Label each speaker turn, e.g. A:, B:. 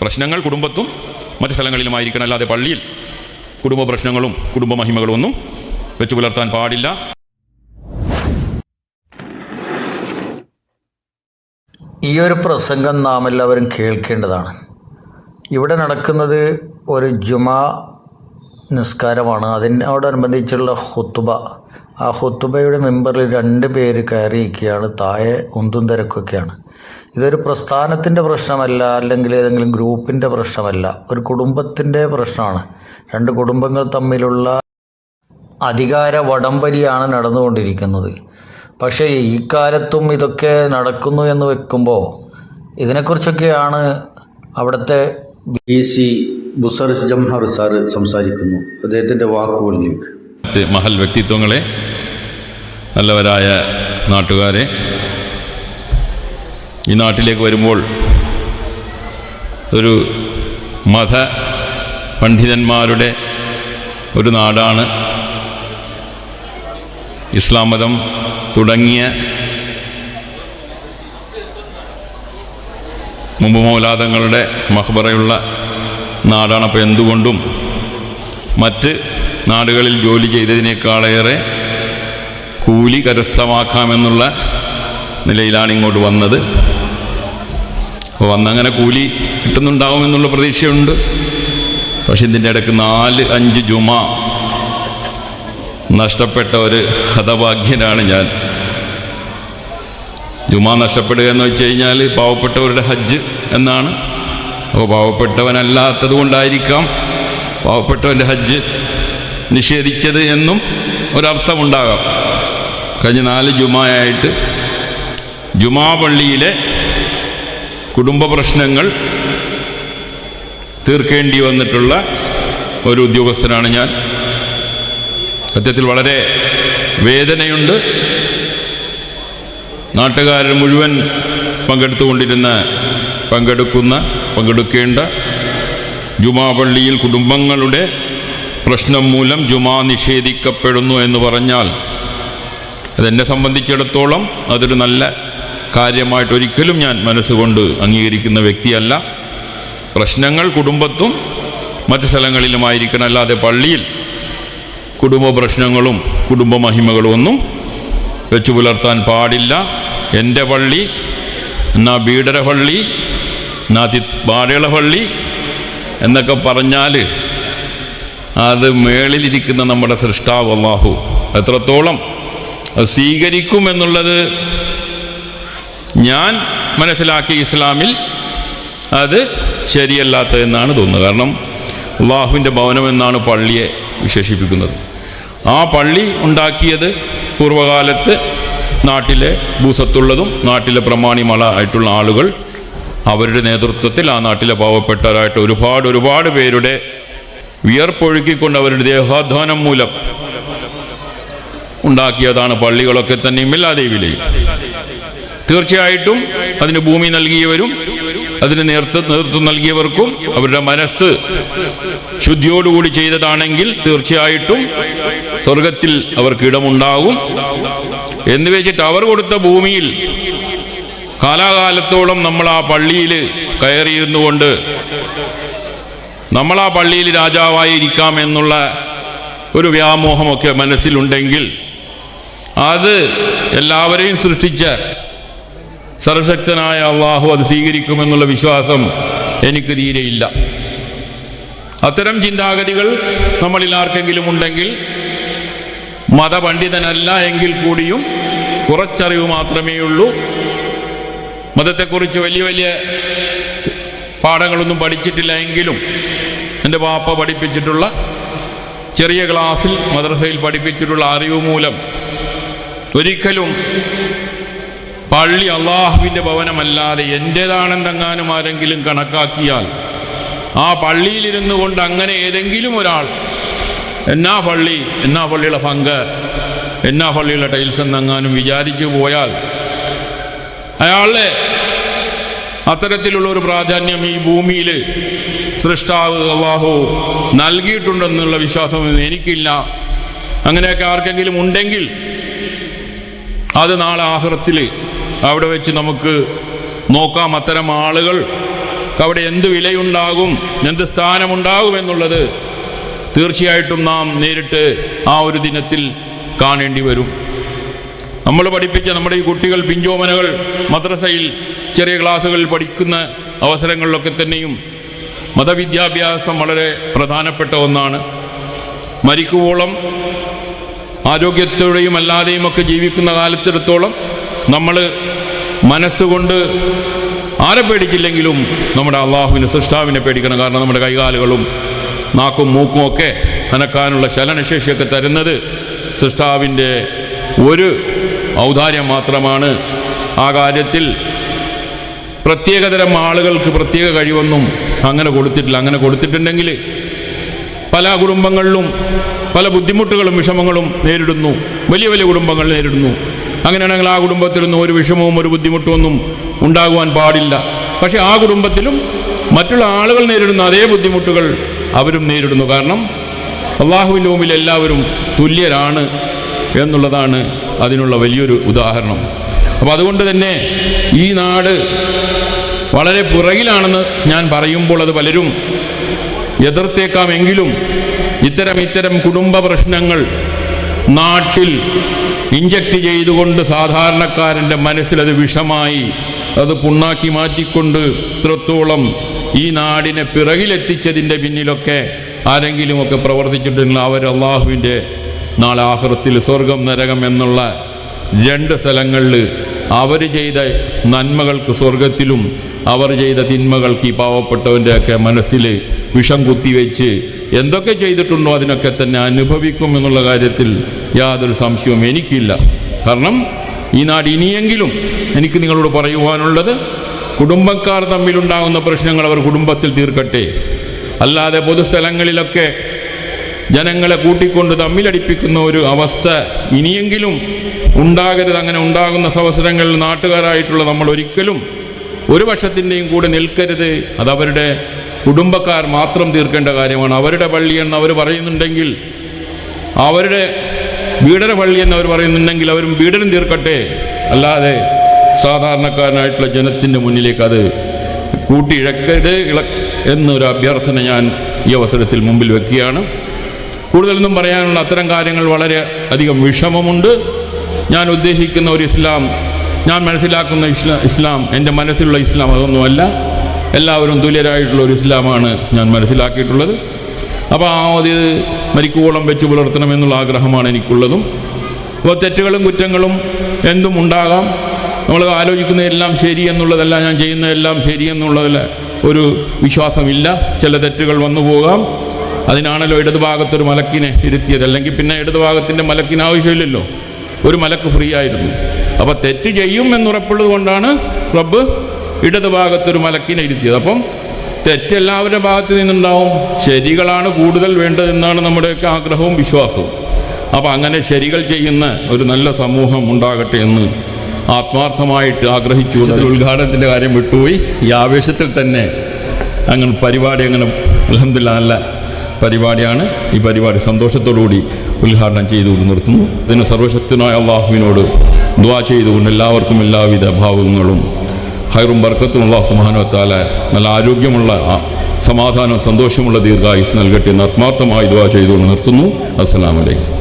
A: പ്രശ്നങ്ങൾ കുടുംബത്തും മറ്റു സ്ഥലങ്ങളിലുമായിരിക്കണം, അല്ലാതെ പള്ളിയിൽ കുടുംബ പ്രശ്നങ്ങളും കുടുംബ മഹിമകളും ഒന്നും വെച്ചു പുലർത്താൻ പാടില്ല.
B: ഈ ഒരു പ്രസംഗം നാം എല്ലാവരും കേൾക്കേണ്ടതാണ്. ഇവിടെ നടക്കുന്നത് ഒരു ജുമാ നിസ്കാരമാണ്. അതിനോടനുബന്ധിച്ചുള്ള ഖുത്ബ. ആ ഖുത്ബയുടെ മെമ്പറിൽ 2 പേര് കയറിയിരിക്കുകയാണ്. താഴെ ഉന്തും തിരക്കൊക്കെയാണ്. ഇതൊരു പ്രസ്ഥാനത്തിൻ്റെ പ്രശ്നമല്ല, അല്ലെങ്കിൽ ഏതെങ്കിലും ഗ്രൂപ്പിൻ്റെ പ്രശ്നമല്ല, ഒരു കുടുംബത്തിൻ്റെ പ്രശ്നമാണ്. 2 കുടുംബങ്ങൾ തമ്മിലുള്ള അധികാര വടംവലിയാണ് നടന്നുകൊണ്ടിരിക്കുന്നത്. പക്ഷേ ഈ കാലത്തും ഇതൊക്കെ നടക്കുന്നു എന്ന് വെക്കുമ്പോൾ ഇതിനെക്കുറിച്ചൊക്കെയാണ് അവിടുത്തെ BC ബുസർ ജംഹർ സാറ് സംസാരിക്കുന്നു. അദ്ദേഹത്തിൻ്റെ വാക്കുകളിലേക്ക്.
A: മഹൽ വ്യക്തിത്വങ്ങളെ, നല്ലവരായ നാട്ടുകാരെ, ഈ നാട്ടിലേക്ക് വരുമ്പോൾ ഒരു മത പണ്ഡിതന്മാരുടെ ഒരു നാടാണ്. ഇസ്ലാം മതം തുടങ്ങിയ മുമ്പ് മൗലാദങ്ങളുടെ മഖ്ബറയുള്ള നാടാണ്. അപ്പോൾ എന്തുകൊണ്ടും മറ്റ് നാടുകളിൽ ജോലി ചെയ്തതിനേക്കാളേറെ കൂലി കരസ്ഥമാക്കാമെന്നുള്ള നിലയിലാണ് ഇങ്ങോട്ട് വന്നത്. അപ്പോൾ വന്നങ്ങനെ കൂലി കിട്ടുന്നുണ്ടാവുമെന്നുള്ള പ്രതീക്ഷയുണ്ട്. പക്ഷെ ഇതിൻ്റെ ഇടയ്ക്ക് 4-5 ജുമാ നഷ്ടപ്പെട്ട ഒരു ഹതഭാഗ്യനാണ് ഞാൻ. ജുമാ നഷ്ടപ്പെടുക എന്ന് വെച്ച് കഴിഞ്ഞാൽ പാവപ്പെട്ടവരുടെ ഹജ്ജ് എന്നാണ്. അപ്പോൾ പാവപ്പെട്ടവനല്ലാത്തത് കൊണ്ടായിരിക്കാം പാവപ്പെട്ടവൻ്റെ ഹജ്ജ് നിഷേധിച്ചത് എന്നും ഒരർത്ഥമുണ്ടാകാം. കഴിഞ്ഞ 4 ജുമായായിട്ട് ജുമാ പള്ളിയിലെ കുടുംബ പ്രശ്നങ്ങൾ തീർക്കേണ്ടി വന്നിട്ടുള്ള ഒരു ഉദ്യോഗസ്ഥനാണ് ഞാൻ. സത്യത്തിൽ വളരെ വേദനയുണ്ട്. നാട്ടുകാർ മുഴുവൻ പങ്കെടുക്കേണ്ട ജുമാ പള്ളിയിൽ കുടുംബങ്ങളുടെ പ്രശ്നം മൂലം ജുമാ നിഷേധിക്കപ്പെടുന്നു എന്ന് പറഞ്ഞാൽ അതെന്നെ സംബന്ധിച്ചിടത്തോളം അതൊരു നല്ല കാര്യമായിട്ട് ഒരിക്കലും ഞാൻ മനസ്സുകൊണ്ട് അംഗീകരിക്കുന്ന വ്യക്തിയല്ല. പ്രശ്നങ്ങൾ കുടുംബത്തും മറ്റു സ്ഥലങ്ങളിലുമായിരിക്കണം, അല്ലാതെ പള്ളിയിൽ കുടുംബ പ്രശ്നങ്ങളും കുടുംബ മഹിമകളും ഒന്നും വെച്ചു പുലർത്താൻ പാടില്ല. എൻ്റെ പള്ളി എന്നാ ബീഡര പള്ളി, എന്നാ ബാടയുള്ള പള്ളി എന്നൊക്കെ പറഞ്ഞാൽ അത് മേളിലിരിക്കുന്ന നമ്മുടെ സൃഷ്ടാവ് അല്ലാഹു എത്രത്തോളം അത് സ്വീകരിക്കുമെന്നുള്ളത് ഞാൻ മനസ്സിലാക്കിയ ഇസ്ലാമിൽ അത് ശരിയല്ലാത്തതെന്നാണ് തോന്നുന്നത്. കാരണം അല്ലാഹുവിൻ്റെ ഭവനമെന്നാണ് പള്ളിയെ വിശേഷിപ്പിക്കുന്നത്. ആ പള്ളി ഉണ്ടാക്കിയത് പൂർവ്വകാലത്ത് നാട്ടിലെ ഭൂസ്വത്തുള്ളതും നാട്ടിലെ പ്രമാണിമള ആയിട്ടുള്ള ആളുകൾ അവരുടെ നേതൃത്വത്തിൽ ആ നാട്ടിലെ പാവപ്പെട്ടവരായിട്ട് ഒരുപാട് പേരുടെ വിയർപ്പൊഴുക്കിക്കൊണ്ട് അവരുടെ ദേഹാധ്വാനം മൂലം ഉണ്ടാക്കിയതാണ് പള്ളികളൊക്കെ തന്നെയും എല്ലാ ദേവിയിലെയും. തീർച്ചയായിട്ടും അതിന് ഭൂമി നൽകിയവരും അതിന് നേതൃത്വം നൽകിയവർക്കും അവരുടെ മനസ്സ് ശുദ്ധിയോടുകൂടി ചെയ്തതാണെങ്കിൽ തീർച്ചയായിട്ടും സ്വർഗത്തിൽ അവർക്ക് ഇടമുണ്ടാകും എന്ന് വെച്ചിട്ട് അവർ കൊടുത്ത ഭൂമിയിൽ കാലാകാലത്തോളം നമ്മൾ ആ പള്ളിയിൽ കയറിയിരുന്നു കൊണ്ട് നമ്മൾ ആ പള്ളിയിൽ രാജാവായിരിക്കാം എന്നുള്ള ഒരു വ്യാമോഹമൊക്കെ മനസ്സിലുണ്ടെങ്കിൽ അത് എല്ലാവരെയും സൃഷ്ടിച്ച സർവശക്തനായ അല്ലാഹു അത് സ്വീകരിക്കുമെന്നുള്ള വിശ്വാസം എനിക്ക് തീരെയില്ല. അത്തരം ചിന്താഗതികൾ നമ്മളിൽ ആർക്കെങ്കിലും ഉണ്ടെങ്കിൽ മതപണ്ഡിതനല്ല എങ്കിൽ കൂടിയും കുറച്ചറിവ് മാത്രമേ ഉള്ളൂ. മതത്തെക്കുറിച്ച് വലിയ പാഠങ്ങളൊന്നും പഠിച്ചിട്ടില്ല എങ്കിലും എൻ്റെ വാപ്പ പഠിപ്പിച്ചിട്ടുള്ള ചെറിയ ക്ലാസ്സിൽ മദ്രസയിൽ പഠിപ്പിച്ചിട്ടുള്ള അറിവ് മൂലം ഒരിക്കലും പള്ളി അള്ളാഹുവിൻ്റെ ഭവനമല്ലാതെ എൻ്റേതാണെന്നെങ്ങാനും ആരെങ്കിലും കണക്കാക്കിയാൽ ആ പള്ളിയിലിരുന്നു കൊണ്ട് അങ്ങനെ ഏതെങ്കിലും ഒരാൾ എന്നാ പള്ളിയുടെ പങ്ക്, എന്നാ പള്ളിയുടെ ടൈൽസ് എന്നെങ്ങാനും വിചാരിച്ചു പോയാൽ അയാളെ അത്തരത്തിലുള്ള ഒരു പ്രാധാന്യം ഈ ഭൂമിയിൽ സൃഷ്ടാവ് അല്ലാഹു നൽകിയിട്ടുണ്ടെന്നുള്ള വിശ്വാസം എനിക്കില്ല. അങ്ങനെയൊക്കെ ആർക്കെങ്കിലും ഉണ്ടെങ്കിൽ അത് നാളെ ആഖിറത്തിൽ അവിടെ വെച്ച് നമുക്ക് നോക്കാം. അത്തരം ആളുകൾ അവിടെ എന്ത് വിലയുണ്ടാകും, എന്ത് സ്ഥാനമുണ്ടാകും എന്നുള്ളത് തീർച്ചയായിട്ടും നാം നേരിട്ട് ആ ഒരു ദിനത്തിൽ കാണേണ്ടി വരും. നമ്മൾ പഠിപ്പിച്ച നമ്മുടെ ഈ കുട്ടികൾ, പിഞ്ചോമനകൾ മദ്രസയിൽ ചെറിയ ക്ലാസ്സുകളിൽ പഠിക്കുന്ന അവസരങ്ങളിലൊക്കെ തന്നെയും മതവിദ്യാഭ്യാസം വളരെ പ്രധാനപ്പെട്ട ഒന്നാണ്. മരിക്കുവോളം ആരോഗ്യത്തോടെയും അല്ലാതെയും ഒക്കെ ജീവിക്കുന്ന കാലത്തിടത്തോളം നമ്മൾ മനസ്സുകൊണ്ട് ആരെ പേടിച്ചില്ലെങ്കിലും നമ്മുടെ അള്ളാഹുവിനെ, സൃഷ്ടാവിനെ പേടിക്കണം. കാരണം നമ്മുടെ കൈകാലുകളും നാക്കും മൂക്കും ഒക്കെ അനക്കാനുള്ള ചലനശേഷിയൊക്കെ തരുന്നത് സൃഷ്ടാവിൻ്റെ ഒരു ഔദാര്യം മാത്രമാണ്. ആ കാര്യത്തിൽ പ്രത്യേകതരം ആളുകൾക്ക് പ്രത്യേക കഴിവൊന്നും അങ്ങനെ കൊടുത്തിട്ടില്ല. അങ്ങനെ കൊടുത്തിട്ടുണ്ടെങ്കിൽ പല കുടുംബങ്ങളിലും പല ബുദ്ധിമുട്ടുകളും വിഷമങ്ങളും നേരിടുന്നു. വലിയ വലിയ കുടുംബങ്ങൾ നേരിടുന്നു. അങ്ങനെയാണെങ്കിൽ ആ കുടുംബത്തിലൊന്നും ഒരു വിഷമവും ഒരു ബുദ്ധിമുട്ടും ഒന്നും ഉണ്ടാകുവാൻ പാടില്ല. പക്ഷേ ആ കുടുംബത്തിലും മറ്റുള്ള ആളുകൾ നേരിടുന്ന അതേ ബുദ്ധിമുട്ടുകൾ അവരും നേരിടുന്നു. കാരണം അള്ളാഹുവിൻ്റെ മുമ്പിൽ എല്ലാവരും തുല്യരാണ് എന്നുള്ളതാണ് അതിനുള്ള വലിയൊരു ഉദാഹരണം. അപ്പോൾ അതുകൊണ്ട് തന്നെ ഈ നാട് വളരെ പുറകിലാണെന്ന് ഞാൻ പറയുമ്പോൾ അത് പലരും എതിർത്തേക്കാമെങ്കിലും ഇത്തരം കുടുംബ പ്രശ്നങ്ങൾ നാട്ടിൽ ഇഞ്ചക്ട് ചെയ്തുകൊണ്ട് സാധാരണക്കാരൻ്റെ മനസ്സിലത് വിഷമായി അത് പുണ്ണാക്കി മാറ്റിക്കൊണ്ട് ഇത്രത്തോളം ഈ നാടിനെ പിറകിലെത്തിച്ചതിൻ്റെ പിന്നിലൊക്കെ ആരെങ്കിലുമൊക്കെ പ്രവർത്തിച്ചിട്ടുണ്ടെങ്കിൽ അവർ അള്ളാഹുവിൻ്റെ നാളെ ആഖിറത്തിൽ സ്വർഗം നരകം എന്നുള്ള രണ്ട് സ്ഥലങ്ങളിൽ അവർ ചെയ്ത നന്മകൾക്ക് സ്വർഗത്തിലും അവർ ചെയ്ത തിന്മകൾക്ക് ഈ പാവപ്പെട്ടവൻ്റെയൊക്കെ മനസ്സിൽ വിഷം കുത്തിവെച്ച് എന്തൊക്കെ ചെയ്തിട്ടുണ്ടോ അതിനൊക്കെ തന്നെ അനുഭവിക്കും എന്നുള്ള കാര്യത്തിൽ യാതൊരു സംശയവും എനിക്കില്ല. കാരണം ഈ നാട് ഇനിയെങ്കിലും എനിക്ക് നിങ്ങളോട് പറയുവാനുള്ളത്, കുടുംബക്കാർ തമ്മിലുണ്ടാകുന്ന പ്രശ്നങ്ങൾ അവർ കുടുംബത്തിൽ തീർക്കട്ടെ. അല്ലാതെ പൊതുസ്ഥലങ്ങളിലൊക്കെ ജനങ്ങളെ കൂട്ടിക്കൊണ്ട് തമ്മിലടിപ്പിക്കുന്ന ഒരു അവസ്ഥ ഇനിയെങ്കിലും ഉണ്ടാകരുത്. അങ്ങനെ ഉണ്ടാകുന്ന അവസരങ്ങളിൽ നാട്ടുകാരായിട്ടുള്ള നമ്മൾ ഒരിക്കലും ഒരു പക്ഷത്തിൻ്റെയും കൂടെ നിൽക്കരുത്. അതവരുടെ കുടുംബക്കാർ മാത്രം തീർക്കേണ്ട കാര്യമാണ്. അവരുടെ പള്ളി എന്ന് അവർ പറയുന്നുണ്ടെങ്കിൽ, അവരുടെ വീടര പള്ളി എന്ന് അവർ പറയുന്നുണ്ടെങ്കിൽ അവരും വീടരും തീർക്കട്ടെ. അല്ലാതെ സാധാരണക്കാരനായിട്ടുള്ള ജനത്തിൻ്റെ മുന്നിലേക്ക് അത് കൂട്ടിയിഴക്കരുത് എന്നൊരു അഭ്യർത്ഥന ഞാൻ ഈ അവസരത്തിൽ മുമ്പിൽ വെക്കുകയാണ്. കൂടുതലൊന്നും പറയാനുള്ള അത്തരം കാര്യങ്ങൾ വളരെ അധികം വിഷമമുണ്ട്. ഞാൻ ഉദ്ദേശിക്കുന്ന ഒരു ഇസ്ലാം, ഞാൻ മനസ്സിലാക്കുന്ന ഇസ്ലാം, എൻ്റെ മനസ്സിലുള്ള ഇസ്ലാം അതൊന്നുമല്ല. എല്ലാവരും തുല്യരായിട്ടുള്ള ഒരു ഇസ്ലാമാണ് ഞാൻ മനസ്സിലാക്കിയിട്ടുള്ളത്. അപ്പോൾ അത് മരിക്കുവോളം വെച്ച് പുലർത്തണമെന്നുള്ള ആഗ്രഹമാണ് എനിക്കുള്ളതും. അപ്പോൾ തെറ്റുകളും കുറ്റങ്ങളും എന്തും ഉണ്ടാകാം. നമ്മൾ ആലോചിക്കുന്നതെല്ലാം ശരി എന്നുള്ളതല്ല, ഞാൻ ചെയ്യുന്നതെല്ലാം ശരി എന്നുള്ളതല്ല ഒരു വിശ്വാസമില്ല. ചില തെറ്റുകൾ വന്നു പോകാം. അതിനാണല്ലോ ഇടതുഭാഗത്തൊരു മലക്കിനെ ഇരുത്തിയത്. അല്ലെങ്കിൽ പിന്നെ ഇടതുഭാഗത്തിൻ്റെ മലക്കിന് ആവശ്യമില്ലല്ലോ, ഒരു മലക്ക് ഫ്രീ ആയിരുന്നു. അപ്പോൾ തെറ്റ് ചെയ്യും എന്നുറപ്പുള്ളത് കൊണ്ടാണ് റബ്ബ് ഇടതുഭാഗത്തൊരു മലക്കിനെ ഇരുത്തിയത്. അപ്പം തെറ്റെല്ലാവരുടെ ഭാഗത്ത് നിന്നുണ്ടാവും, ശരികളാണ് കൂടുതൽ വേണ്ടതെന്നാണ് നമ്മുടെയൊക്കെ ആഗ്രഹവും വിശ്വാസവും. അപ്പോൾ അങ്ങനെ ശരികൾ ചെയ്യുന്ന ഒരു നല്ല സമൂഹം ഉണ്ടാകട്ടെ എന്ന് ആത്മാർത്ഥമായിട്ട് ആഗ്രഹിച്ചു. ഉദ്ഘാടനത്തിൻ്റെ കാര്യം വിട്ടുപോയി. ഈ ആവേശത്തിൽ തന്നെ അങ്ങനെ പരിപാടി അങ്ങനെ അൽഹംദുലില്ലാ നല്ല പരിപാടിയാണ്. ഈ പരിപാടി സന്തോഷത്തോടുകൂടി ഉദ്ഘാടനം ചെയ്തുകൊണ്ട് നിർത്തുന്നു. ഇതിന് സർവശക്തനായ അള്ളാഹുവിനോട് ദുആ ചെയ്തുകൊണ്ട് എല്ലാവർക്കും എല്ലാവിധ ഭാവങ്ങളും ഖൈറും ബർക്കത്തും അല്ലാഹു സുബ്ഹാനഹു വ തആല നല്ല ആരോഗ്യമുള്ള സമാധാനം സന്തോഷമുള്ള ദീർഘായുസ് നൽകട്ടെ എന്ന് ആത്മാർത്ഥമായി ദുആ ചെയ്തുകൊണ്ട് നിർത്തുന്നു. അസ്സലാമു അലൈക്കും.